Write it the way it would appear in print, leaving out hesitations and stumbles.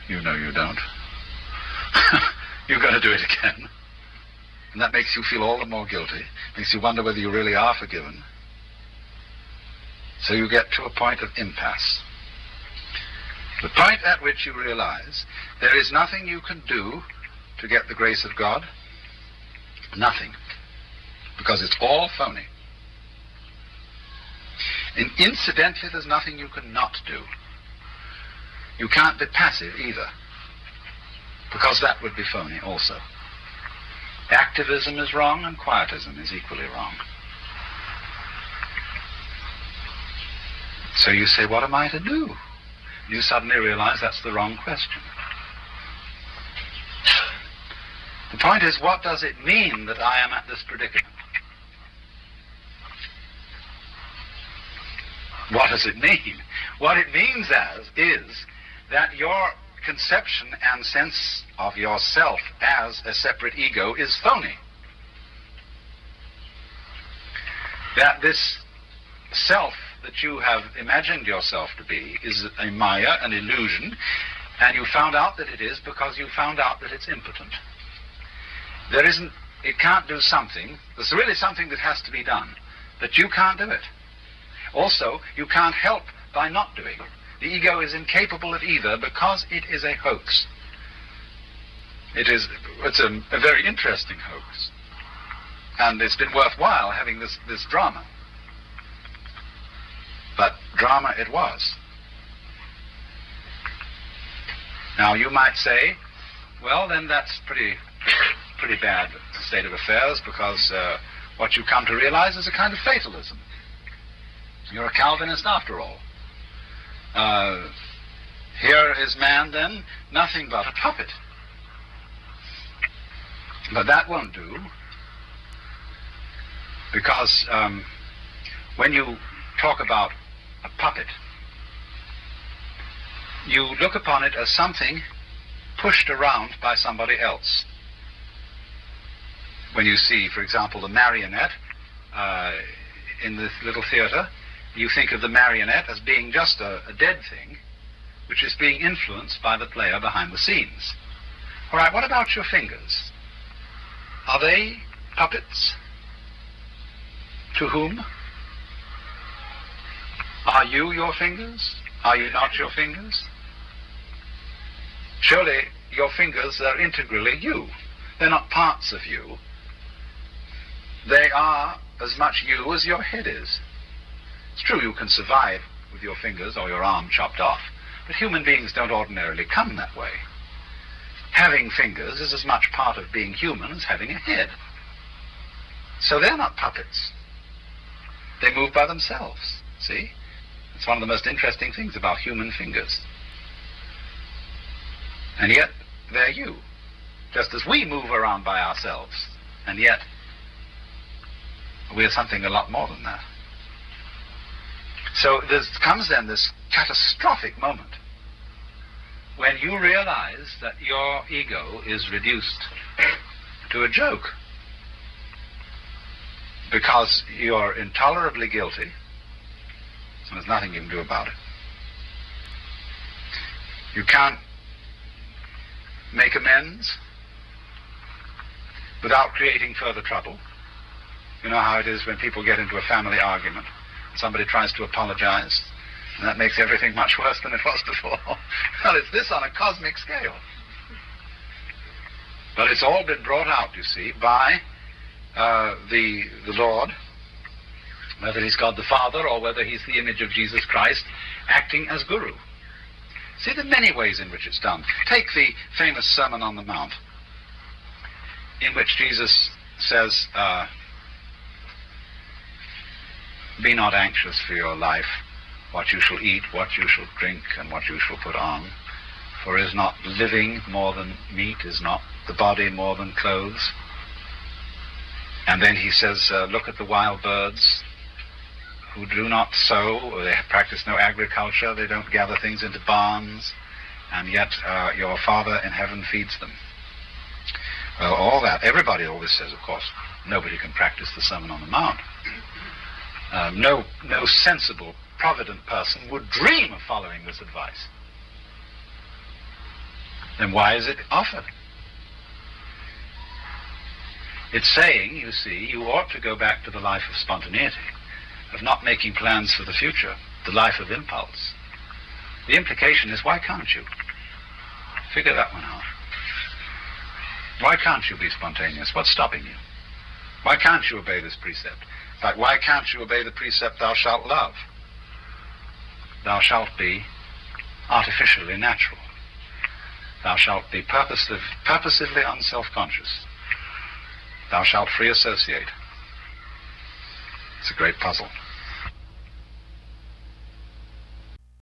You know you don't. You're going to do it again. And that makes you feel all the more guilty, makes you wonder whether you really are forgiven. So you get to a point of impasse. The point at which you realize there is nothing you can do to get the grace of God. Nothing. Because it's all phony. And incidentally, there's nothing you can not do. You can't be passive either, because that would be phony also. Activism is wrong and quietism is equally wrong. So you say, what am I to do? You suddenly realize that's the wrong question. The point is, what does it mean that I am at this predicament? What does it mean? What it means is that your conception and sense of yourself as a separate ego is phony. That this self that you have imagined yourself to be is a maya, an illusion, and you found out that it is because you found out that it's impotent. It can't do something. There's really something that has to be done, but you can't do it. Also, you can't help by not doing it. The ego is incapable of either because it is a hoax. It's a very interesting hoax. And it's been worthwhile having this drama. But drama it was. Now you might say, well then that's pretty bad state of affairs, because what you come to realize is a kind of fatalism. You're a Calvinist after all. Here is man then, nothing but a puppet. But that won't do, because when you talk about a puppet, you look upon it as something pushed around by somebody else. When you see, for example, the marionette in this little theater, you think of the marionette as being just a dead thing, which is being influenced by the player behind the scenes. All right, what about your fingers? Are they puppets? To whom? Are you your fingers? Are you not your fingers? Surely your fingers are integrally you. They're not parts of you. They are as much you as your head is. It's true you can survive with your fingers or your arm chopped off, but human beings don't ordinarily come that way. Having fingers is as much part of being human as having a head. So they're not puppets. They move by themselves, see? It's one of the most interesting things about human fingers. And yet, they're you, just as we move around by ourselves. And yet, we're something a lot more than that. So there comes then this catastrophic moment when you realize that your ego is reduced to a joke because you're intolerably guilty, so there's nothing you can do about it. You can't make amends without creating further trouble. You know how it is when people get into a family argument. Somebody tries to apologize, and that makes everything much worse than it was before. Well, it's this on a cosmic scale. But it's all been brought out, you see, by the Lord, whether he's God the Father or whether he's the image of Jesus Christ, acting as Guru. See, there are many ways in which it's done. Take the famous Sermon on the Mount, in which Jesus says, be not anxious for your life, what you shall eat, what you shall drink, and what you shall put on. For is not living more than meat, is not the body more than clothes? And then he says, look at the wild birds who do not sow, or they practice no agriculture, they don't gather things into barns, and yet your Father in heaven feeds them. Well, all that, everybody always says, of course, nobody can practice the Sermon on the Mount. No sensible, provident person would dream of following this advice. then why is it offered? It's saying, you see, you ought to go back to the life of spontaneity, of not making plans for the future, the life of impulse. The implication is, why can't you? Figure that one out. Why can't you be spontaneous? What's stopping you? Why can't you obey this precept? In fact, why can't you obey the precept, thou shalt love? Thou shalt be artificially natural. Thou shalt be purposively unself-conscious. Thou shalt free associate. It's a great puzzle.